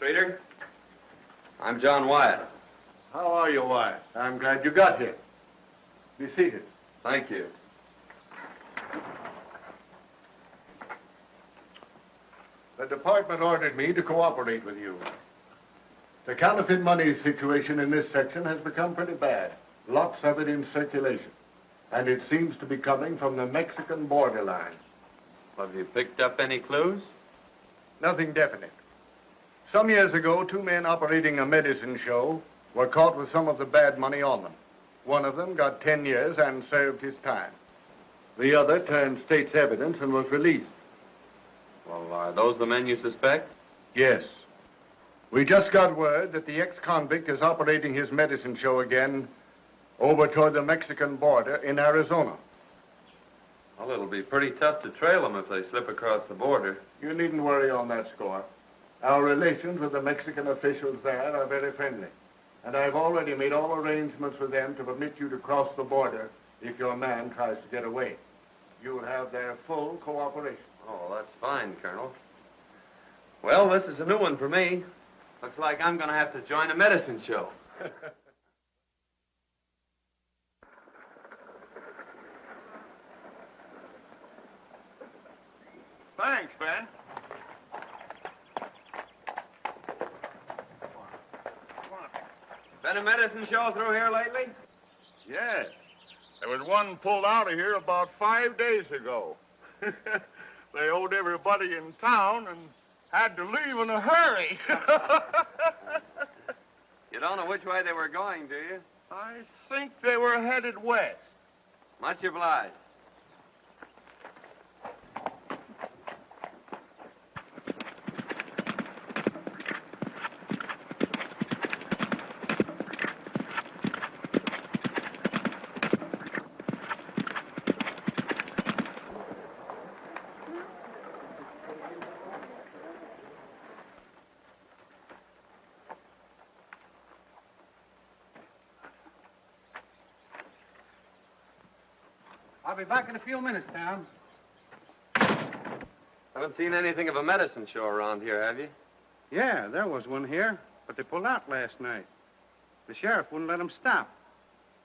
Streeter. I'm John Wyatt. How are you, Wyatt? I'm glad you got here. Be seated. Thank you. The department ordered me to cooperate with you. The counterfeit money situation in this section has become pretty bad. Lots of it in circulation. And it seems to be coming from the Mexican borderline. Have you picked up any clues? Nothing definite. Some years ago, 2 men operating a medicine show were caught with some of the bad money on them. One of them got 10 years and served his time. The other turned state's evidence and was released. Well, are those the men you suspect? Yes. We just got word that the ex-convict is operating his medicine show again over toward the Mexican border in Arizona. Well, it'll be pretty tough to trail them if they slip across the border. You needn't worry on that score. Our relations with the Mexican officials there are very friendly. And I've already made all arrangements with them to permit you to cross the border if your man tries to get away. You'll have their full cooperation. Oh, that's fine, Colonel. Well, this is a new one for me. Looks like I'm going to have to join a medicine show. Thanks, Ben. Been a medicine show through here lately? Yes. There was one pulled out of here about 5 days ago. They owed everybody in town and had to leave in a hurry. You don't know which way they were going, do you? I think they were headed west. Much obliged. I'll be back in a few minutes, Tom. Haven't seen anything of a medicine show around here, have you? Yeah, there was one here, but they pulled out last night. The sheriff wouldn't let them stop.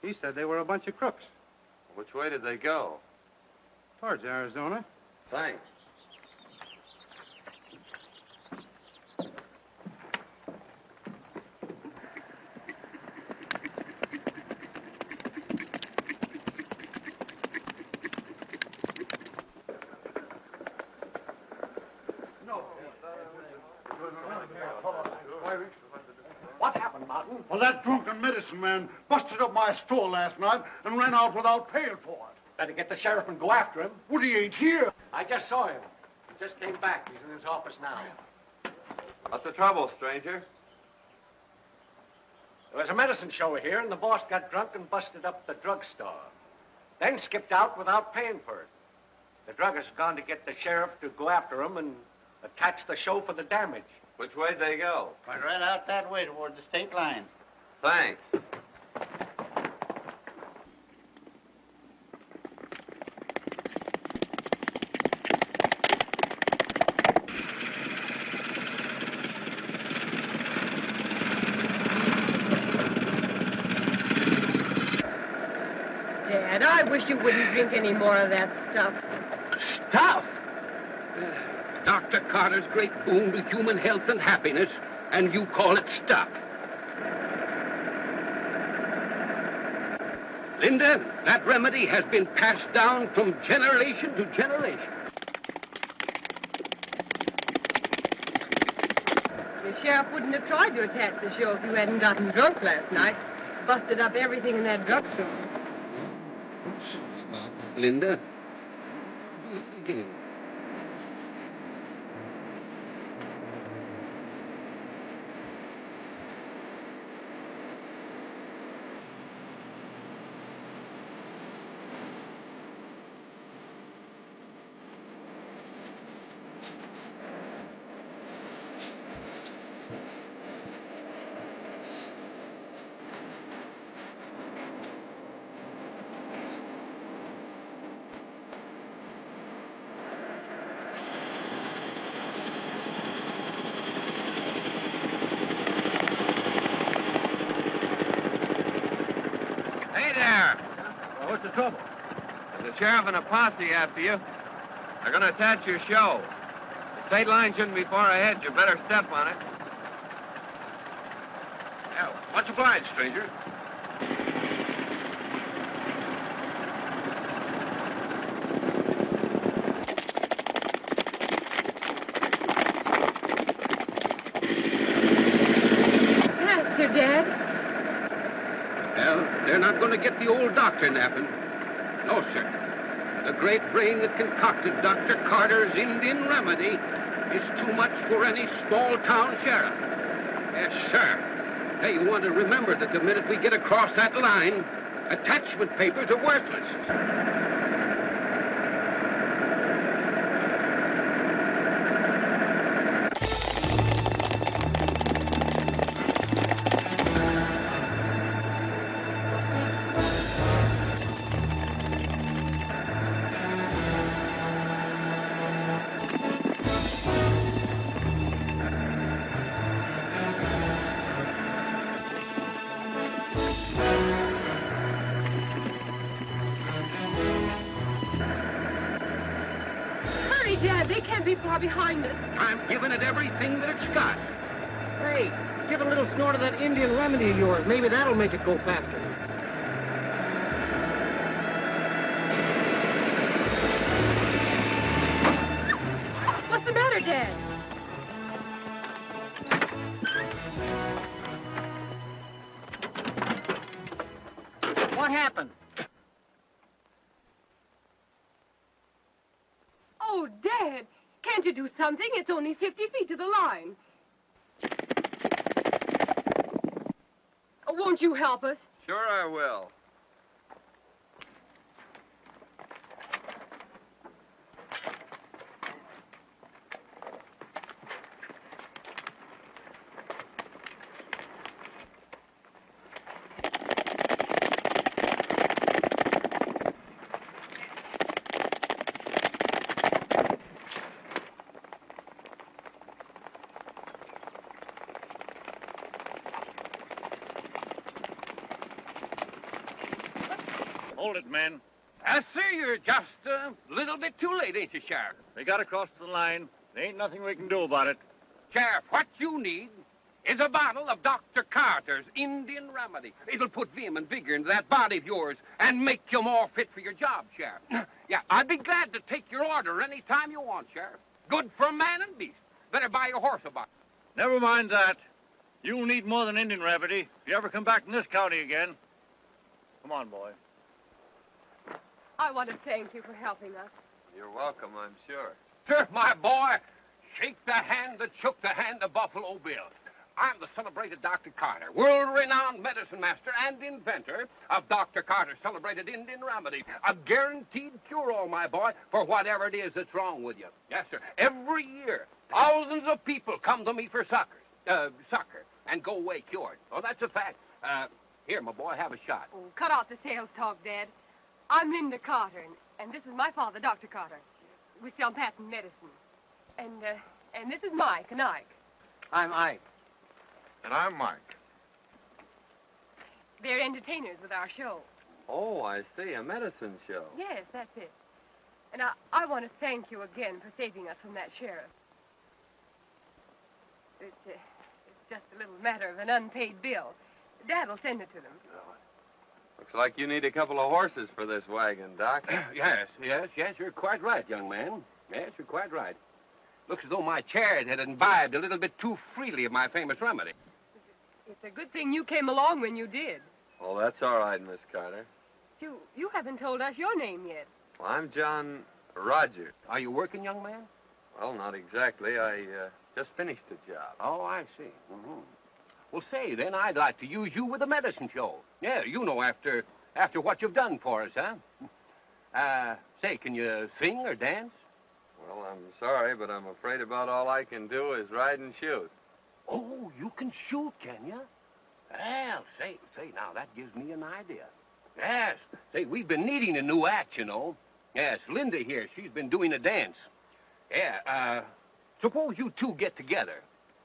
He said they were a bunch of crooks. Which way did they go? Towards Arizona. Thanks. What happened, Martin? Well, that drunken medicine man busted up my store last night and ran out without paying for it. Better get the sheriff and go after him. Well, he ain't here. I just saw him. He just came back. He's in his office now. What's the trouble, stranger? There was a medicine show here, and the boss got drunk and busted up the drugstore. Then skipped out without paying for it. The druggist's gone to get the sheriff to go after him and attach the show for the damage. Which way'd they go? Went right out that way toward the state line. Thanks. Dad, I wish you wouldn't drink any more of that stuff. Stuff? Dr. Carter's great boon to human health and happiness, and you call it stuff. Linda, that remedy has been passed down from generation to generation. The sheriff wouldn't have tried to attach the show if you hadn't gotten drunk last night. Busted up everything in that drugstore. Linda? trouble? There's a sheriff and a posse after you. They're going to attach your show. The state line shouldn't be far ahead. You better step on it. Yeah, much obliged, stranger. Faster, Dad. Well, they're not going to get the old doctor napping. No, sir. The great brain that concocted Dr. Carter's Indian remedy is too much for any small-town sheriff. Yes, sir. Hey, you want to remember that the minute we get across that line, attachment papers are worthless. Hurry, Dad. They can't be far behind us. I'm giving it everything that it's got. Hey, give a little snort of that Indian remedy of yours. Maybe that'll make it go faster. What's the matter, Dad? What happened? Oh, Dad. Can't you do something? It's only 50 feet to the line. Oh, won't you help us? Sure I will. Hold it, men. I see you're just a little bit too late, ain't you, Sheriff? They got across the line. There ain't nothing we can do about it. Sheriff, what you need is a bottle of Dr. Carter's Indian remedy. It'll put vim and vigor into that body of yours and make you more fit for your job, Sheriff. Yeah, I'd be glad to take your order any time you want, Sheriff. Good for man and beast. Better buy your horse a bottle. Never mind that. You'll need more than Indian remedy if you ever come back in this county again. Come on, boy. I want to thank you for helping us. You're welcome, I'm sure. Sir, my boy, shake the hand that shook the hand of Buffalo Bill. I'm the celebrated Dr. Carter, world-renowned medicine master and inventor of Dr. Carter's celebrated Indian remedy. A guaranteed cure-all, my boy, for whatever it is that's wrong with you. Yes, sir. Every year, thousands of people come to me for succor, and go away cured. Oh, that's a fact. Here, my boy, have a shot. Oh, cut out the sales talk, Dad. I'm Linda Carter, and this is my father, Dr. Carter. We sell patent medicine. And this is Mike and Ike. I'm Ike. And I'm Mike. They're entertainers with our show. Oh, I see. A medicine show. Yes, that's it. And I want to thank you again for saving us from that sheriff. It's just a little matter of an unpaid bill. Dad will send it to them. Looks like you need a couple of horses for this wagon, Doc. Yes, you're quite right, young man. Yes, you're quite right. Looks as though my chariot had imbibed a little bit too freely of my famous remedy. It's a good thing you came along when you did. Oh, that's all right, Miss Carter. You haven't told us your name yet. Well, I'm John Rogers. Are you working, young man? Well, not exactly. I just finished the job. Oh, I see. Mm-hmm. Well, say, then, I'd like to use you with a medicine show. Yeah, you know, after what you've done for us, huh? Say, can you sing or dance? Well, I'm sorry, but I'm afraid about all I can do is ride and shoot. Oh, you can shoot, can you? Well, say, now, that gives me an idea. Yes, say, we've been needing a new act, you know. Yes, Linda here, she's been doing a dance. Yeah, suppose you two get together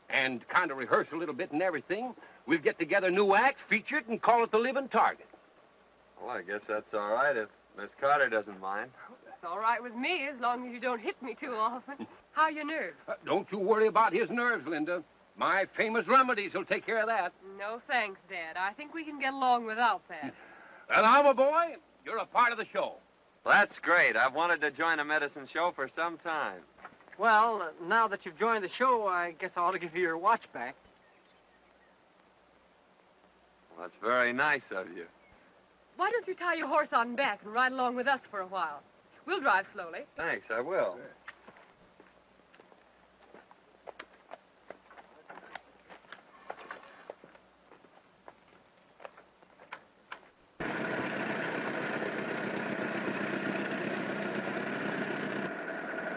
and kind of rehearse a little bit and everything. We'll get together a new act, feature it, and call it The Living Target. Well, I guess that's all right if Miss Carter doesn't mind. It's all right with me as long as you don't hit me too often. How are your nerves? Don't you worry about his nerves, Linda. My famous remedies will take care of that. No thanks, Dad. I think we can get along without that. And I'm a boy. You're a part of the show. That's great. I've wanted to join a medicine show for some time. Well, now that you've joined the show, I guess I ought to give you your watch back. Well, that's very nice of you. Why don't you tie your horse on back and ride along with us for a while? We'll drive slowly. Thanks, I will.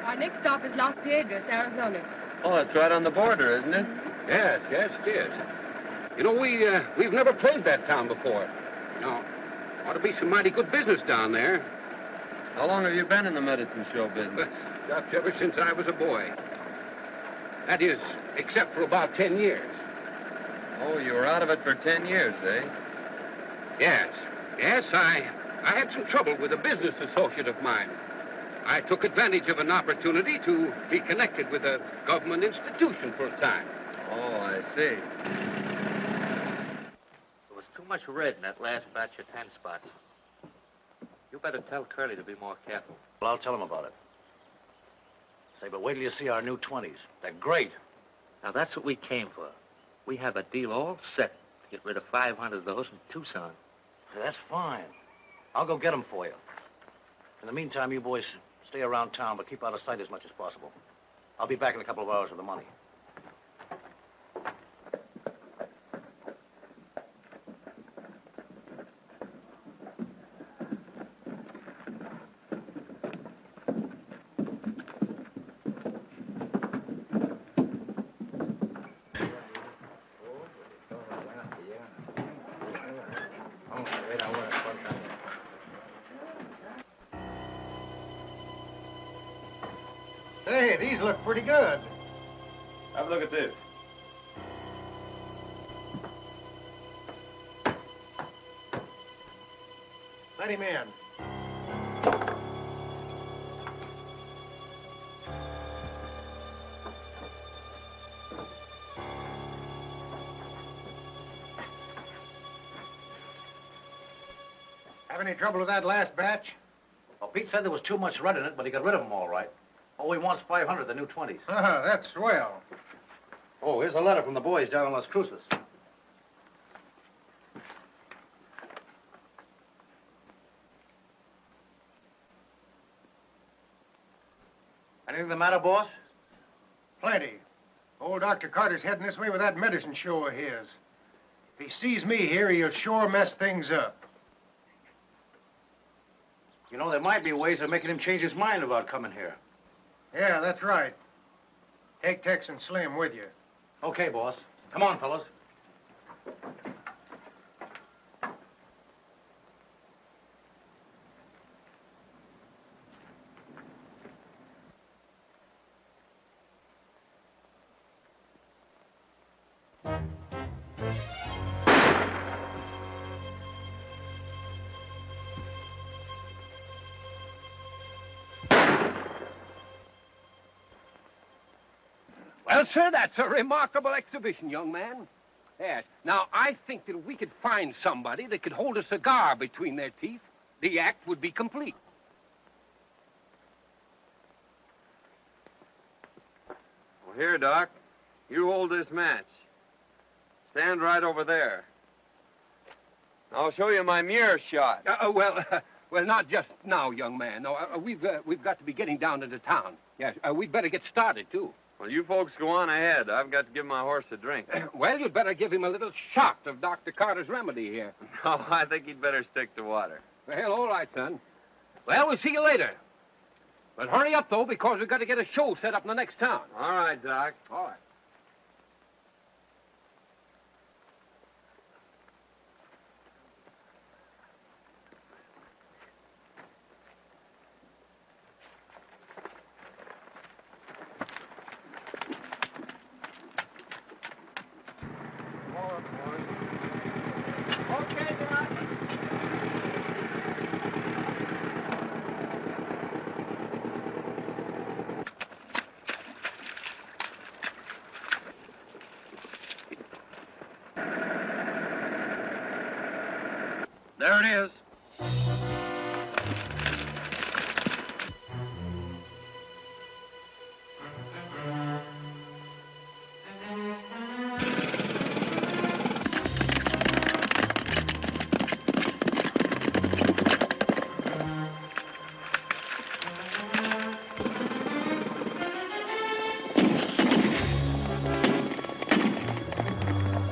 Our next stop is Las Piedras, Arizona. Oh, it's right on the border, isn't it? Yes, it is. You know, we've never played that town before. No, ought to be some mighty good business down there. How long have you been in the medicine show business? That's ever since I was a boy. That is, except for about 10 years. Oh, you were out of it for 10 years, eh? Yes, I had some trouble with a business associate of mine. I took advantage of an opportunity to be connected with a government institution for a time. Oh, I see. There was too much red in that last batch of 10 spots. You better tell Curly to be more careful. Well, I'll tell him about it. Say, but wait till you see our new 20s. They're great. Now, that's what we came for. We have a deal all set to get rid of 500 of those in Tucson. Say, that's fine. I'll go get them for you. In the meantime, you boys stay around town, but keep out of sight as much as possible. I'll be back in a couple of hours with the money. Hey, these look pretty good. Have a look at this. Let him in. Have any trouble with that last batch? Well, Pete said there was too much red in it, but he got rid of them all right. All he wants 500, the new 20s. That's swell. Oh, here's a letter from the boys down in Las Cruces. Anything the matter, boss? Plenty. Old Dr. Carter's heading this way with that medicine show of his. If he sees me here, he'll sure mess things up. You know, there might be ways of making him change his mind about coming here. Yeah, that's right. Take Tex and Slim with you. Okay, boss. Come on, fellas. Well, sir, that's a remarkable exhibition, young man. Yes. Now, I think that if we could find somebody that could hold a cigar between their teeth, the act would be complete. Well, here, Doc. You hold this match. Stand right over there. I'll show you my mirror shot. Well, not just now, young man. No, we've got to be getting down into town. Yes, we'd better get started, too. Well, you folks go on ahead. I've got to give my horse a drink. Well, you'd better give him a little shot of Dr. Carter's remedy here. No, I think he'd better stick to water. Well, all right, son. Well, we'll see you later. But hurry up, though, because we've got to get a show set up in the next town. All right, Doc. All right. There it is.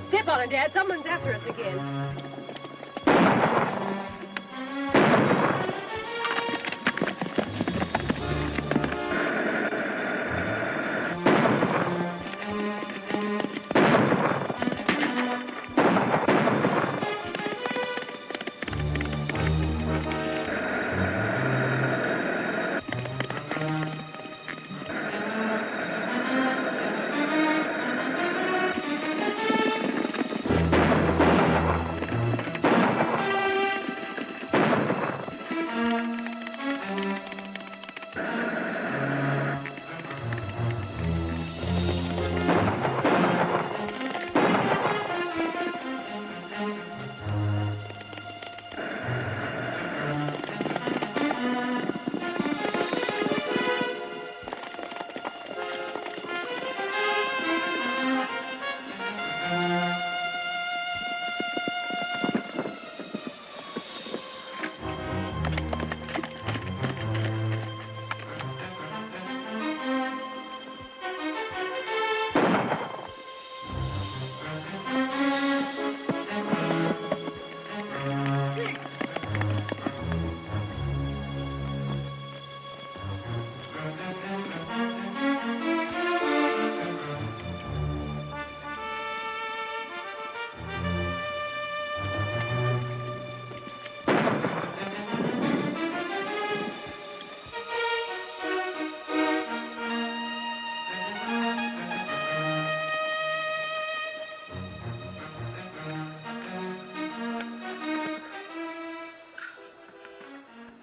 Step on it, Dad. Someone's after us again.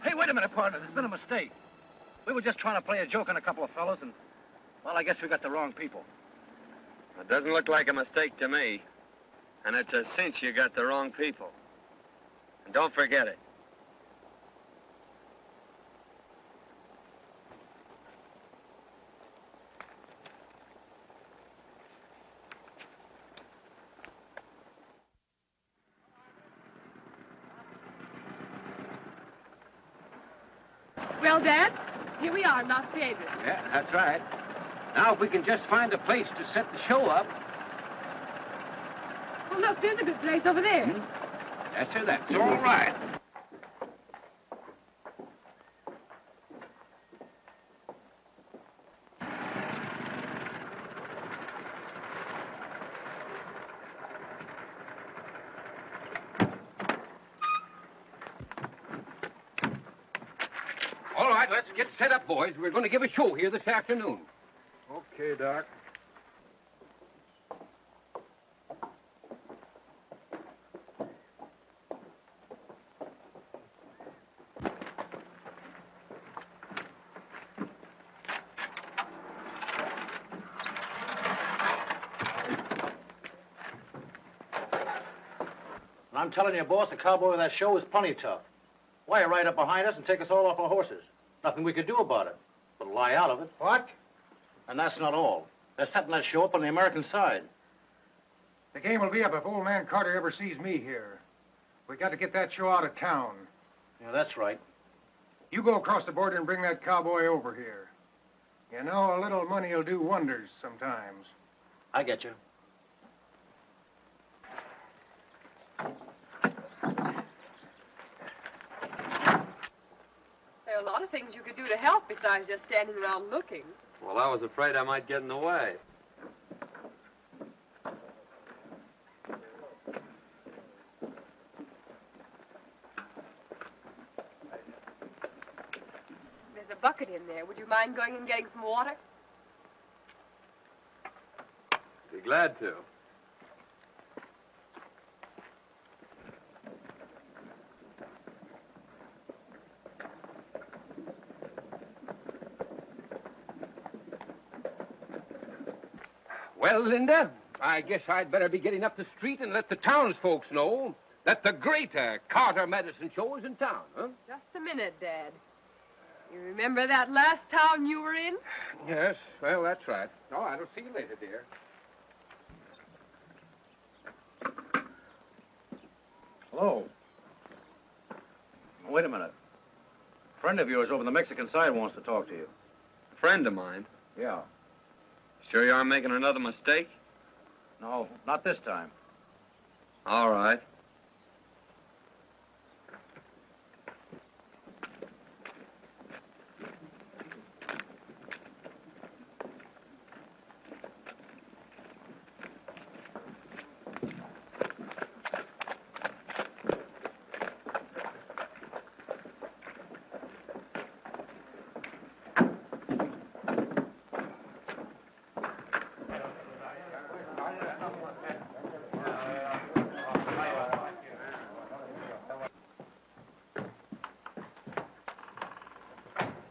Hey, wait a minute, partner. There's been a mistake. We were just trying to play a joke on a couple of fellows, and, well, I guess we got the wrong people. It doesn't look like a mistake to me. And it's a cinch you got the wrong people. And don't forget it. Well, Dad, here we are in Las Vegas. Yeah, that's right. Now, if we can just find a place to set the show up. Oh, look, there's a good place over there. That's all right. All right, let's get set up, boys. We're going to give a show here this afternoon. Okay, Doc. And I'm telling you, boss, the cowboy of that show is plenty tough. Why, right up behind us and take us all off our horses. Nothing we could do about it, but lie out of it. What? And that's not all. They're setting that show up on the American side. The game will be up if old man Carter ever sees me here. We got to get that show out of town. Yeah, that's right. You go across the border and bring that cowboy over here. You know, a little money will do wonders sometimes. I get you. There are a lot of things you could do to help besides just standing around looking. Well, I was afraid I might get in the way. There's a bucket in there. Would you mind going and getting some water? Be glad to. Well, Linda, I guess I'd better be getting up the street and let the townsfolk know. that the great Carter Medicine Show is in town, huh? Just a minute, Dad. You remember that last town you were in? Yes, well, that's right. All right, I'll see you later, dear. Hello. Wait a minute. A friend of yours over on the Mexican side wants to talk to you. A friend of mine. Yeah. Sure you aren't making another mistake? No, not this time. All right.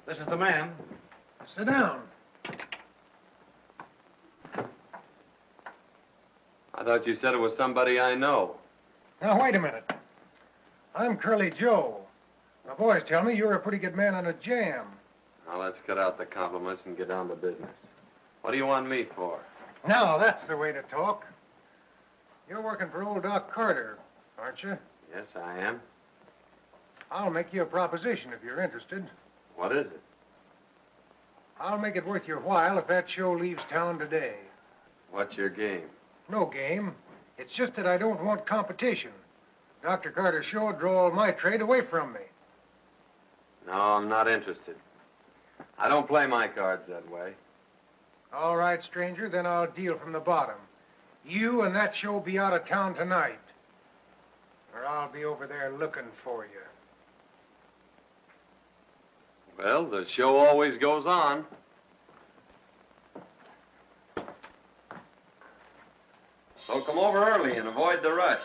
This is the man. Sit down. I thought you said it was somebody I know. Now, wait a minute. I'm Curly Joe. My boys tell me you're a pretty good man on a jam. Now, let's cut out the compliments and get down to business. What do you want me for? Now, that's the way to talk. You're working for old Doc Carter, aren't you? Yes, I am. I'll make you a proposition if you're interested. What is it? I'll make it worth your while if that show leaves town today. What's your game? No game. It's just that I don't want competition. Dr. Carter's show would draw all my trade away from me. No, I'm not interested. I don't play my cards that way. All right, stranger, then I'll deal from the bottom. You and that show be out of town tonight, or I'll be over there looking for you. Well, the show always goes on. So come over early and avoid the rush.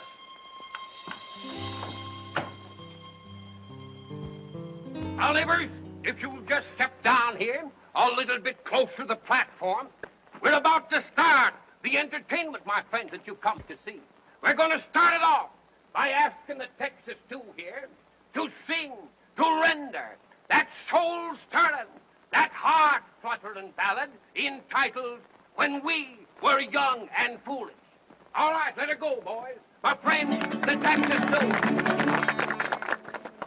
Now, neighbors, if you'll just step down here a little bit closer to the platform, we're about to start the entertainment, my friends, that you come to see. We're going to start it off by asking the Texas Two here to sing, to render that soul-stirring, that heart-fluttering ballad entitled When We Were Young and Foolish. All right, let it go, boys. My friends, the Texas Two.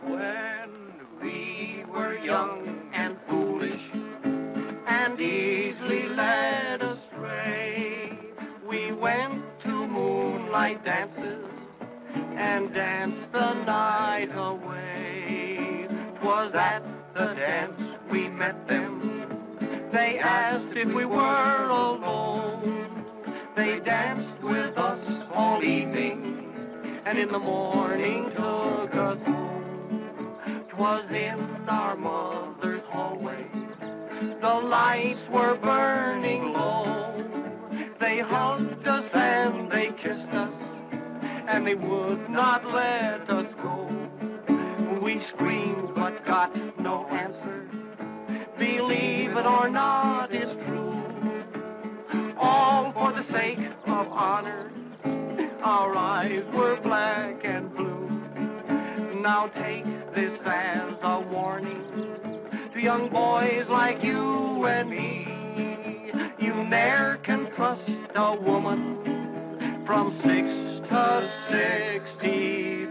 When we were young and foolish and easily led astray, we went to moonlight dances and danced the night away. 'Twas at the dance we met them. They asked if we were alone. They danced with us all evening and in the morning took us home. 'Twas in our mother's hallway. The lights were burning low. They hugged us and they kissed us, and they would not let us go. We screamed but got no answer. Believe it or not, it's true. All for the sake of honor. Our eyes were black and blue. Now take this as a warning to young boys like you and me. You ne'er can trust a woman from 6 to 63.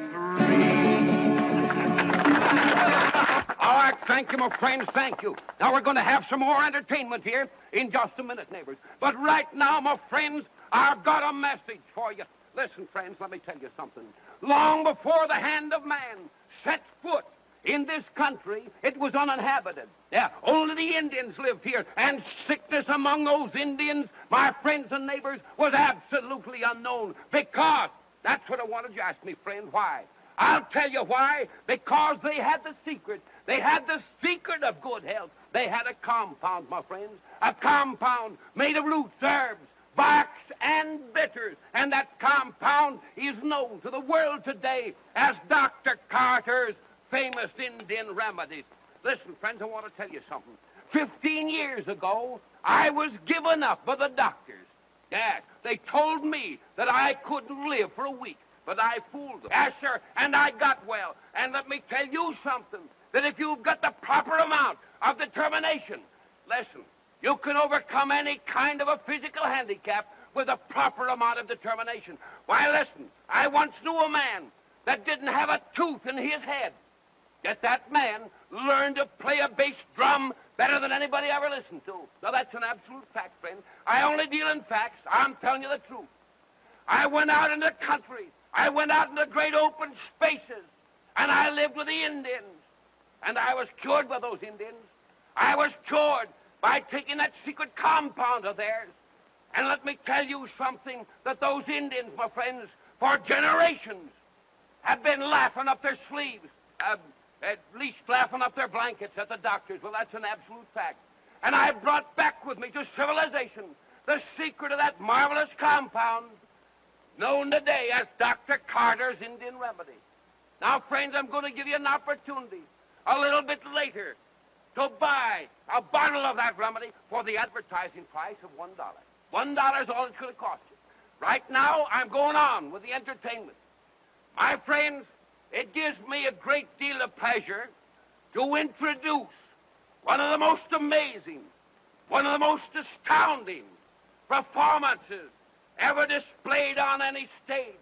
All right, thank you, my friends, thank you. Now we're going to have some more entertainment here in just a minute, neighbors. But right now, my friends, I've got a message for you. Listen, friends, let me tell you something. Long before the hand of man set foot in this country, it was uninhabited. Yeah, only the Indians lived here, and sickness among those Indians, my friends and neighbors, was absolutely unknown. Because, that's what I wanted you to ask me, friend, why? I'll tell you why. Because they had the secret. They had the secret of good health. They had a compound, my friends. A compound made of roots, herbs, barks, and bitters. And that compound is known to the world today as Dr. Carter's famous Indian remedies. Listen, friends, I want to tell you something. 15 years ago, I was given up by the doctors. Yes, they told me that I couldn't live for a week. But I fooled them. Yes, sir, and I got well. And let me tell you something, that if you've got the proper amount of determination, listen, you can overcome any kind of a physical handicap with a proper amount of determination. Why, listen, I once knew a man that didn't have a tooth in his head. Yet that man learned to play a bass drum better than anybody ever listened to. Now, that's an absolute fact, friend. I only deal in facts. I'm telling you the truth. I went out in the country. I went out in the great open spaces, and I lived with the Indians. And I was cured by those Indians. I was cured by taking that secret compound of theirs. And let me tell you something, that those Indians, my friends, for generations, have been laughing up their sleeves, at least laughing up their blankets at the doctors. Well, that's an absolute fact. And I brought back with me to civilization the secret of that marvelous compound known today as Dr. Carter's Indian Remedy. Now, friends, I'm going to give you an opportunity a little bit later to buy a bottle of that remedy for the advertising price of $1. $1 is all it's going to cost you. Right now, I'm going on with the entertainment. My friends, it gives me a great deal of pleasure to introduce one of the most amazing, one of the most astounding performances ever displayed on any stage.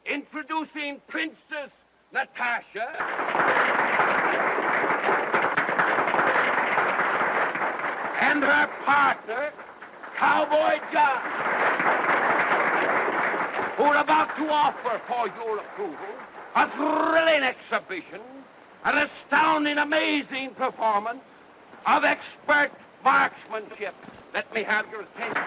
Introducing Princess Natasha and her partner, Cowboy John, who are about to offer for your approval a thrilling exhibition, an astounding, amazing performance of expert marksmanship. Let me have your attention.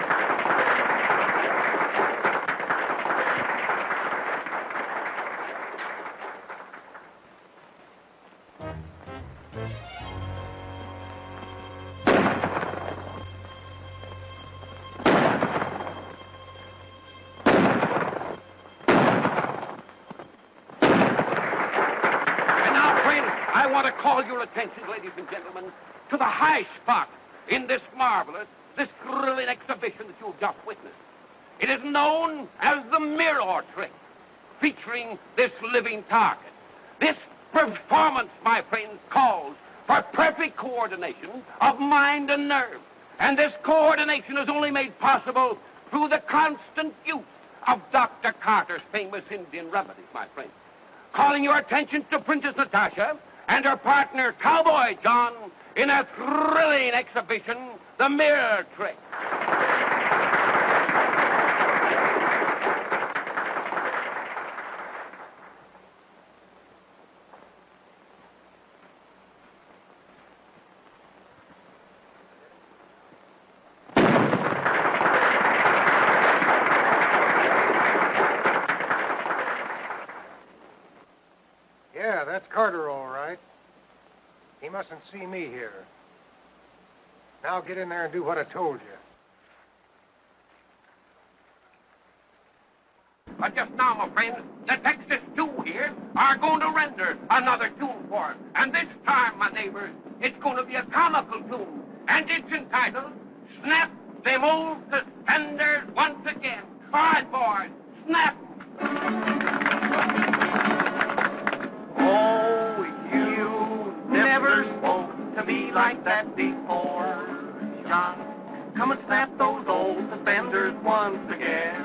I want to call your attention, ladies and gentlemen, to the high spot in this marvelous, this thrilling exhibition that you've just witnessed. It is known as the mirror trick, featuring this living target. This performance, my friends, calls for perfect coordination of mind and nerve. And this coordination is only made possible through the constant use of Dr. Carter's famous Indian remedies, my friends. Calling your attention to Princess Natasha and her partner, Cowboy John, in a thrilling exhibition, the mirror trick. Yeah, that's Carter, all right. He mustn't see me here. Now get in there and do what I told you. But just now, my friends, the Texas two here are going to render another tune for us. And this time, my neighbors, it's going to be a comical tune. And it's entitled, Snap Them Old Suspenders Once Again. All right, boys, snap. Oh, you never spoke to me like that before, John. Come and snap those old suspenders once again.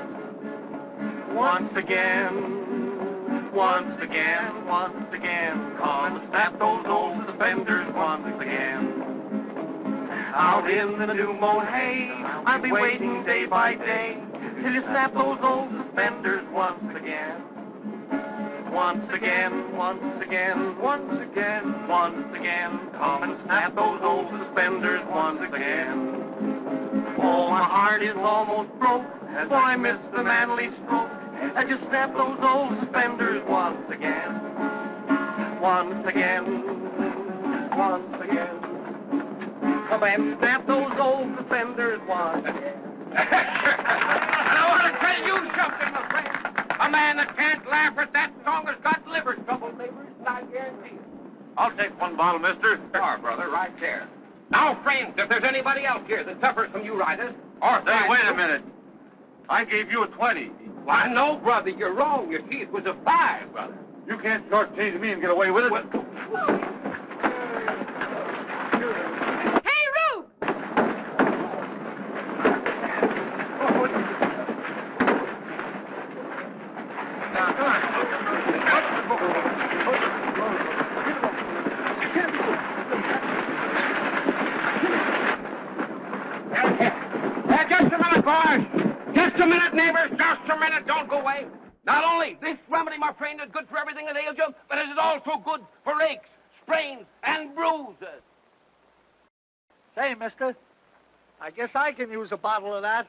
Once again, once again, once again. Come and snap those old suspenders once again. Out in the new mown hay, I'll be waiting day by day till you snap those old suspenders once again. Once again, once again, once again, once again. Come and snap those old suspenders once again. Oh, my heart is almost broke, for I miss the manly stroke. I just snap those old suspenders once again. Once again, once again. Come and snap those old suspenders once again. And I want to tell you something, my friend. A man that can't laugh at that song has got liver trouble, neighbors, and I guarantee it. I'll take one bottle, mister. Sure, brother, right there. Now, friends, if there's anybody else here that suffers from uritis, or... Say, wait a minute. I gave you a 20. Why, no, brother, you're wrong. You see, it was a 5, brother. You can't shortchange me and get away with it. Hey, Rube! Just a minute, boys. Just a minute, neighbors. Just a minute. Don't go away. Not only this remedy, my friend, is good for everything that ails you, but it is also good for aches, sprains, and bruises. Say, mister, I guess I can use a bottle of that.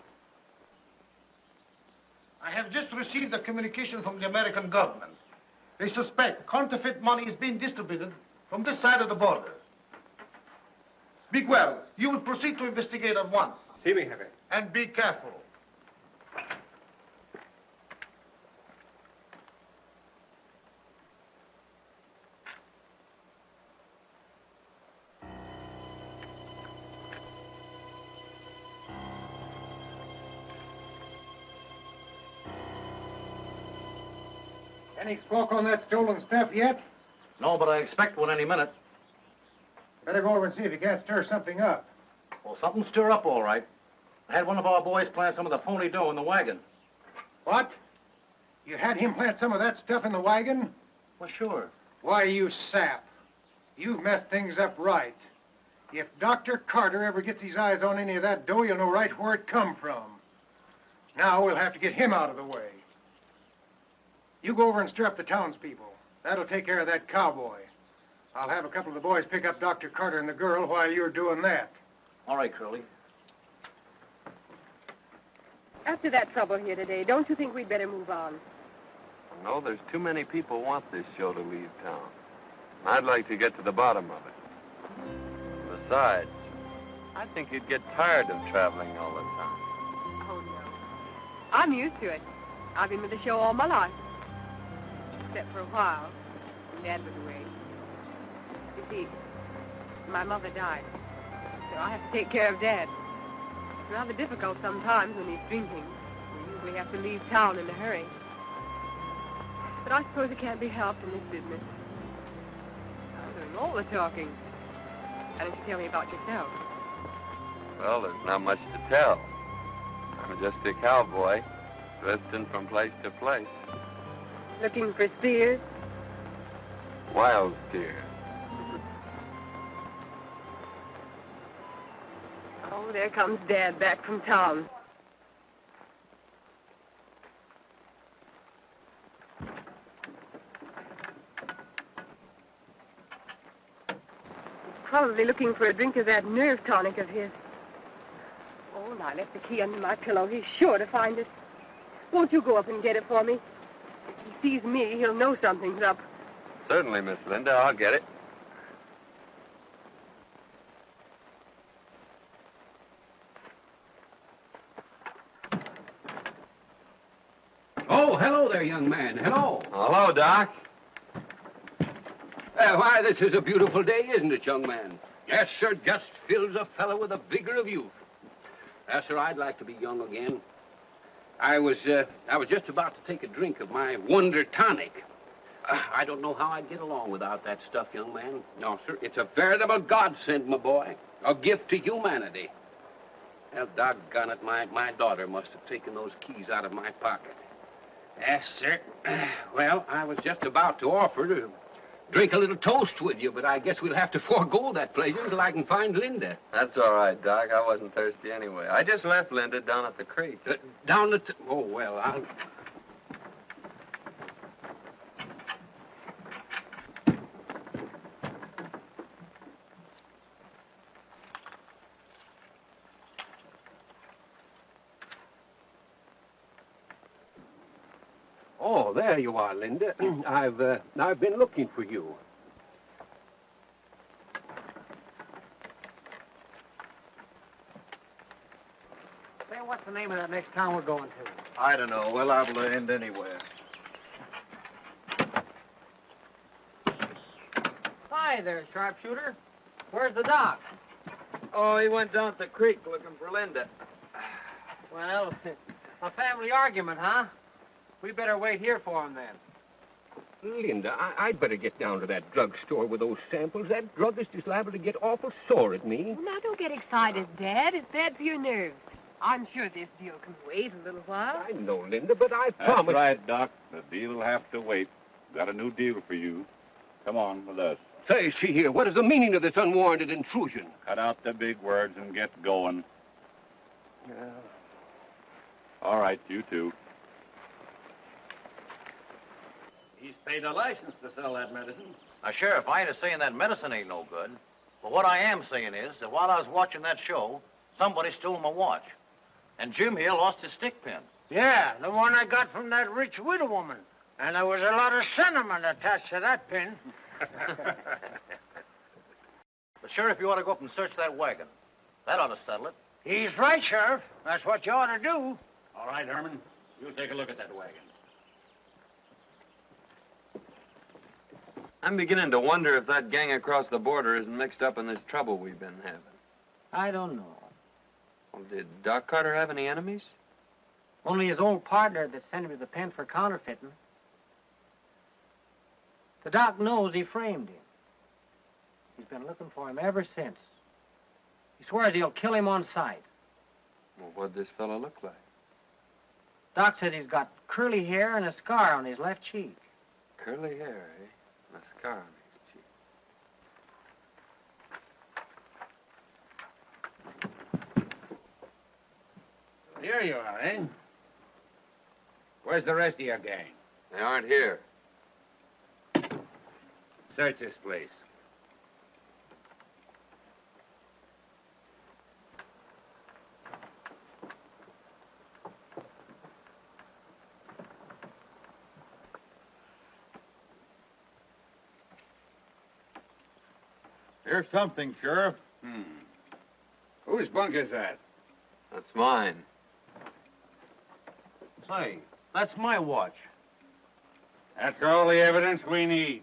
I have just received a communication from the American government. They suspect counterfeit money is being distributed from this side of the border. Miguel, you will proceed to investigate at once. See me, Jefe. And be careful. Any smoke on that stolen stuff yet? No, but I expect one any minute. Better go over and see if you can't stir something up. Well, something stir up all right. I had one of our boys plant some of the phony dough in the wagon. What? You had him plant some of that stuff in the wagon? Well, sure. Why, you sap. You've messed things up right. If Dr. Carter ever gets his eyes on any of that dough, you'll know right where it come from. Now we'll have to get him out of the way. You go over and stir up the townspeople. That'll take care of that cowboy. I'll have a couple of the boys pick up Dr. Carter and the girl while you're doing that. All right, Curly. After that trouble here today, don't you think we'd better move on? No, there's too many people want this show to leave town. I'd like to get to the bottom of it. Besides, I think you'd get tired of traveling all the time. Oh, no. I'm used to it. I've been with the show all my life. Except for a while, when Dad was away. You see, my mother died, so I have to take care of Dad. It's rather difficult sometimes when he's drinking. We usually have to leave town in a hurry. But I suppose it can't be helped in this business. I'm doing all the talking. Why don't you tell me about yourself? Well, there's not much to tell. I'm just a cowboy, drifting from place to place. Looking for steers? Wild steer. Oh, there comes Dad back from town. He's probably looking for a drink of that nerve tonic of his. Oh, and I left the key under my pillow. He's sure to find it. Won't you go up and get it for me? If he sees me, he'll know something's up. Certainly, Miss Linda. I'll get it. Oh, hello there, young man. Hello. Hello, Doc. Why, this is a beautiful day, isn't it, young man? Yes, sir, just fills a fellow with the vigor of youth. Yes, sir, I'd like to be young again. I was just about to take a drink of my Wonder Tonic. I don't know how I'd get along without that stuff, young man. No, sir, it's a veritable godsend, my boy. A gift to humanity. Well, doggone it, my daughter must have taken those keys out of my pocket. Yes, sir. Well, I was just about to offer to drink a little toast with you, but I guess we'll have to forego that pleasure until I can find Linda. That's all right, Doc. I wasn't thirsty anyway. I just left Linda down at the creek. Down at the... Oh, well, I'll... Oh, there you are, Linda. I've been looking for you. Say, what's the name of that next town we're going to? I don't know. We're liable to end anywhere. Hi there, sharpshooter. Where's the doc? Oh, he went down at the creek looking for Linda. Well, a family argument, huh? We better wait here for him, then. Linda, I'd better get down to that drugstore with those samples. That druggist is liable to get awful sore at me. Well, now, don't get excited, Dad. It's bad for your nerves. I'm sure this deal can wait a little while. I know, Linda, but I promised... That's right, Doc. The deal will have to wait. Got a new deal for you. Come on with us. Say, see here, what is the meaning of this unwarranted intrusion? Cut out the big words and get going. All right, you too. He's paid a license to sell that medicine. Now, Sheriff, I ain't saying that medicine ain't no good. But what I am saying is that while I was watching that show, somebody stole my watch. And Jim here lost his stick pin. Yeah, the one I got from that rich widow woman. And there was a lot of sentiment attached to that pin. But, Sheriff, you ought to go up and search that wagon. That ought to settle it. He's right, Sheriff. That's what you ought to do. All right, Herman. You take a look at that wagon. I'm beginning to wonder if that gang across the border isn't mixed up in this trouble we've been having. I don't know. Well, did Doc Carter have any enemies? Only his old partner that sent him to the pen for counterfeiting. The doc knows he framed him. He's been looking for him ever since. He swears he'll kill him on sight. Well, what'd this fellow look like? Doc says he's got curly hair and a scar on his left cheek. Curly hair, eh? And a scar on his cheek. Here you are, eh? Where's the rest of your gang? They aren't here. Search this place. Here's something, Sheriff. Whose bunk is that? That's mine. Say, that's my watch. That's all the evidence we need.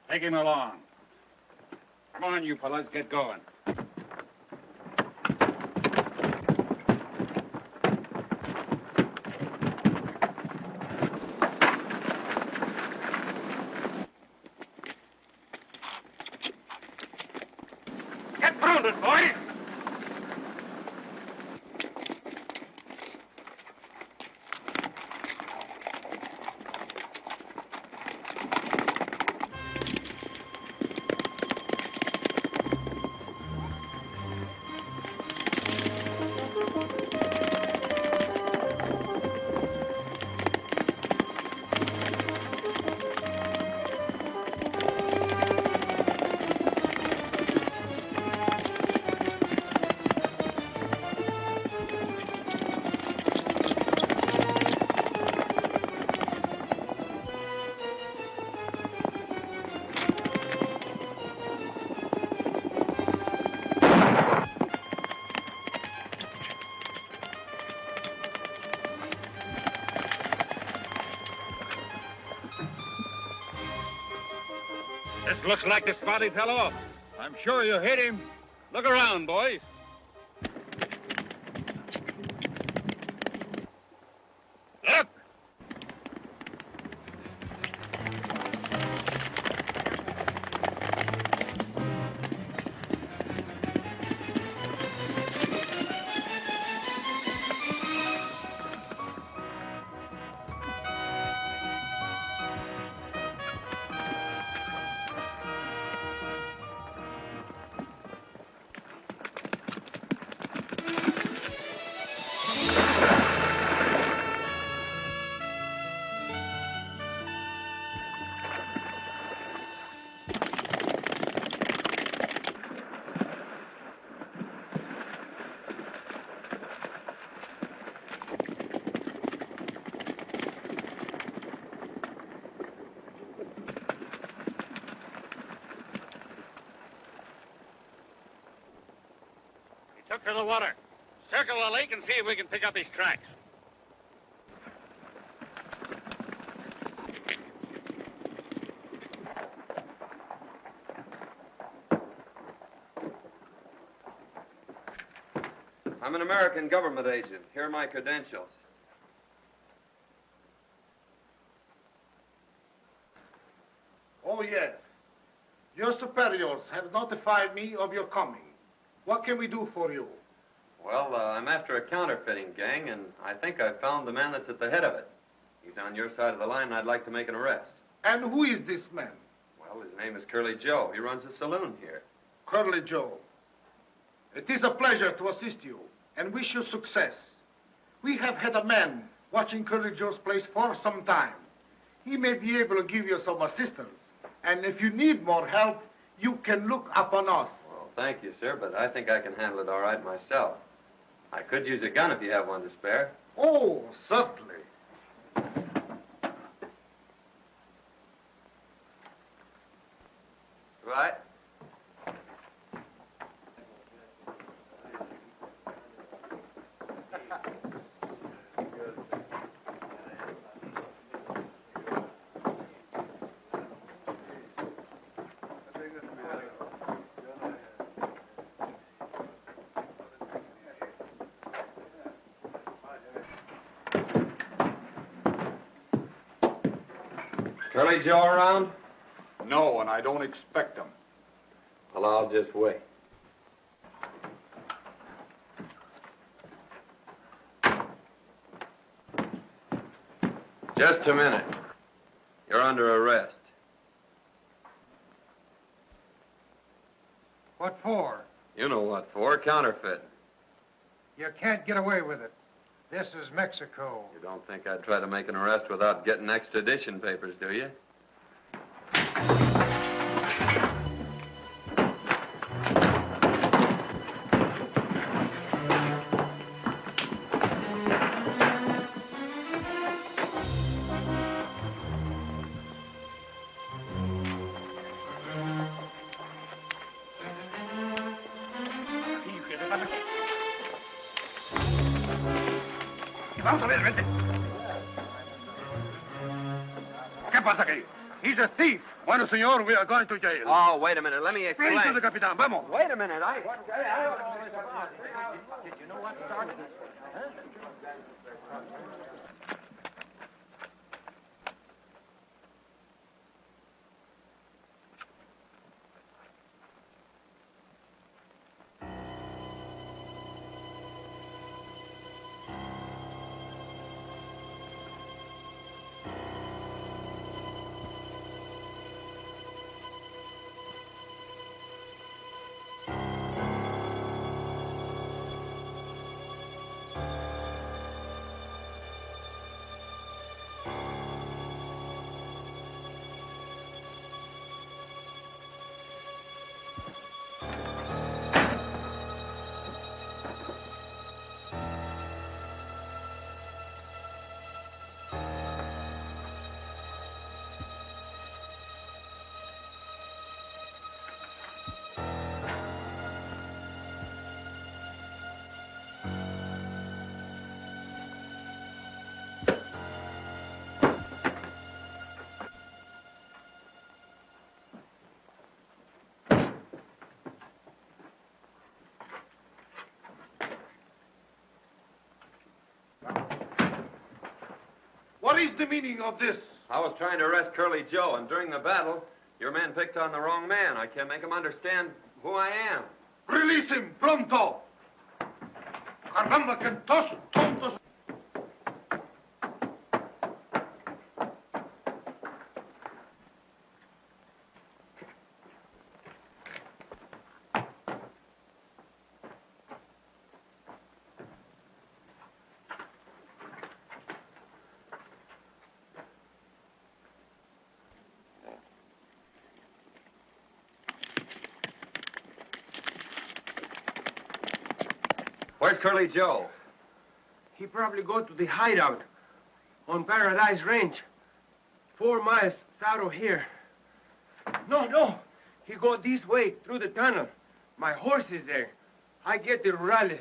Take him along. Come on, you fellas, get going. Get grounded, boys! This looks like the spot he fell off. I'm sure you hit him. Look around, boys. Look! Took to the water. Circle the lake and see if we can pick up his tracks. I'm an American government agent. Here are my credentials. Oh, yes. Your superiors have notified me of your coming. What can we do for you? Well, I'm after a counterfeiting gang, and I think I've found the man that's at the head of it. He's on your side of the line, and I'd like to make an arrest. And who is this man? Well, his name is Curly Joe. He runs a saloon here. Curly Joe. It is a pleasure to assist you and wish you success. We have had a man watching Curly Joe's place for some time. He may be able to give you some assistance. And if you need more help, you can look upon us. Well, thank you, sir, but I think I can handle it all right myself. I could use a gun if you have one to spare. Oh, certainly. Right. Curly Joe around? No, and I don't expect him. Well, I'll just wait. Just a minute. You're under arrest. What for? You know what for. Counterfeit. You can't get away with it. This is Mexico. You don't think I'd try to make an arrest without getting extradition papers, do you? Vamos a ver, vente. ¿Qué pasa aquí? He's a thief. Bueno, señor, we are going to jail. Oh, wait a minute. Let me explain. Please to the capitán. Vamos. Wait a minute. Did you know what started this? What is the meaning of this? I was trying to arrest Curly Joe, and during the battle, your man picked on the wrong man. I can't make him understand who I am. Release him, pronto! Caramba, que tontos! Where's Curly Joe? He probably go to the hideout on Paradise Range, 4 miles south of here. No. He go this way through the tunnel. My horse is there. I get the rurales.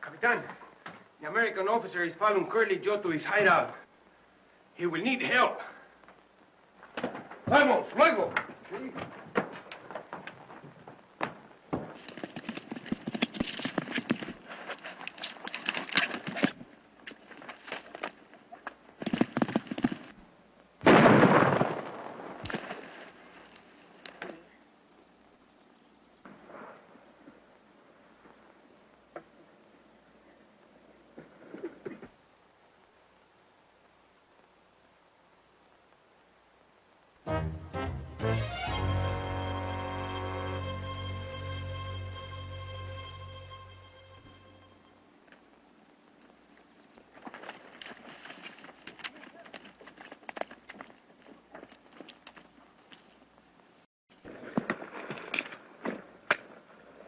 Capitan, the American officer is following Curly Joe to his hideout. He will need help. Vamos, luego.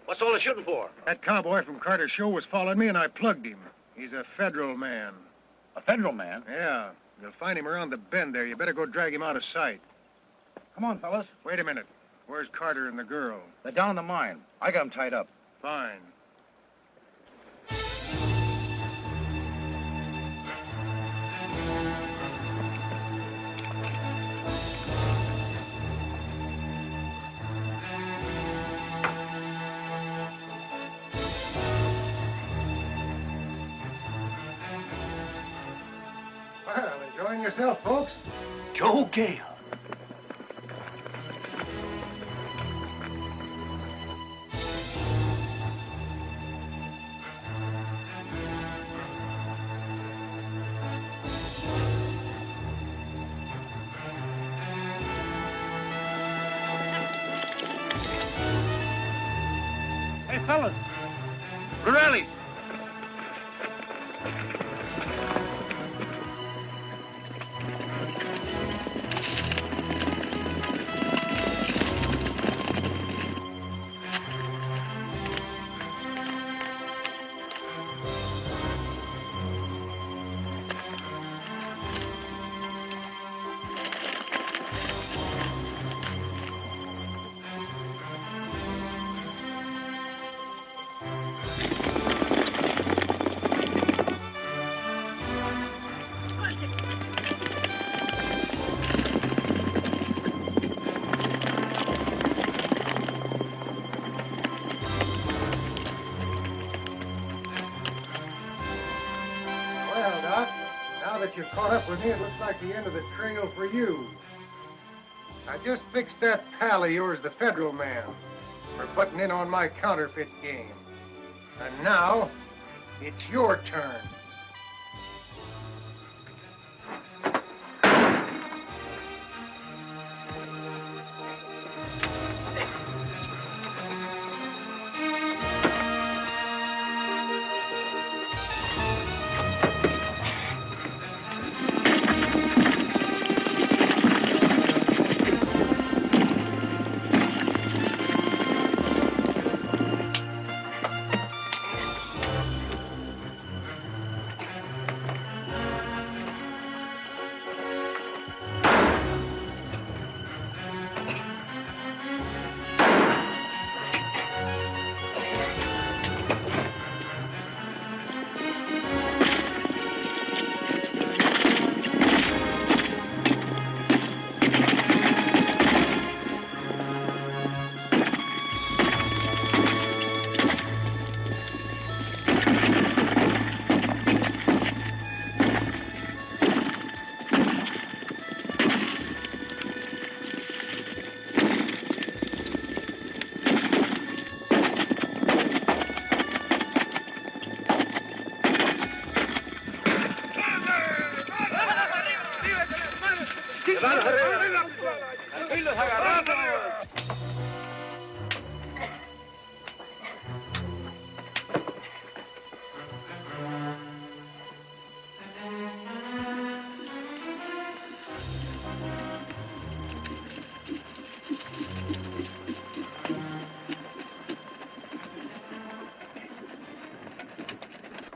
What's all the shooting for? That cowboy from Carter's show was following me, and I plugged him. He's a federal man. A federal man? Yeah. You'll find him around the bend there. You better go drag him out of sight. Come on, fellas. Wait a minute. Where's Carter and the girl? They're down in the mine. I got them tied up. Fine. Well, enjoying yourself, folks? Joe Gale. Hey, fellas. Borelli. Well, Doc, now that you've caught up with me, it looks like the end of the trail for you. I just fixed that pal of yours, the federal man, for butting in on my counterfeit game. And now, it's your turn.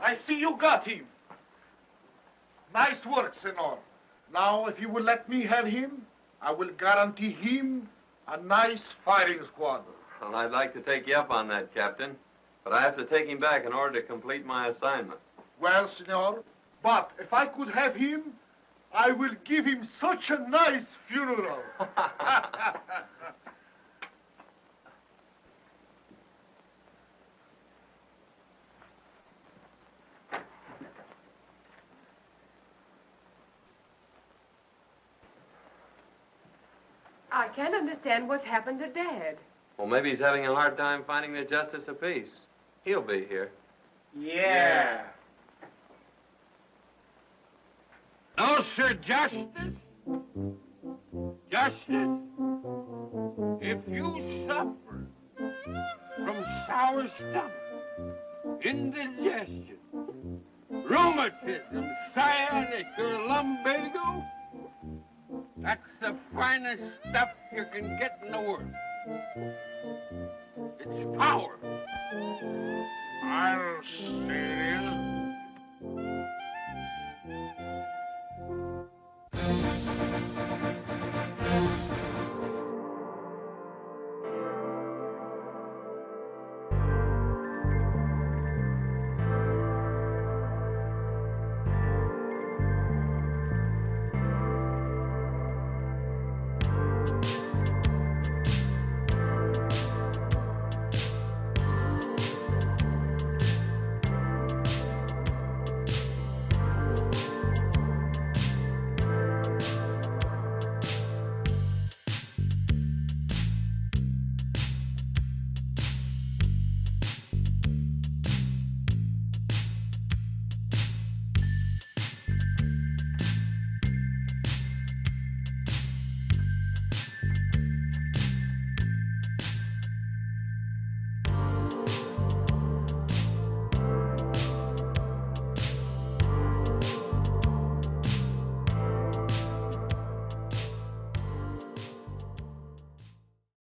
I see you got him. Nice work, Senor. Now, if you will let me have him, I will guarantee him a nice firing squad. Well, I'd like to take you up on that, Captain. But I have to take him back in order to complete my assignment. Well, Senor, but if I could have him, I will give him such a nice funeral. I can't understand what's happened to Dad. Well, maybe he's having a hard time finding the justice of peace. He'll be here. Yeah. No, sir, justice. Justice. If you suffer from sour stomach, indigestion, rheumatism, sciatica, or lumbago, that's the finest stuff you can get in the world. It's power. I'll say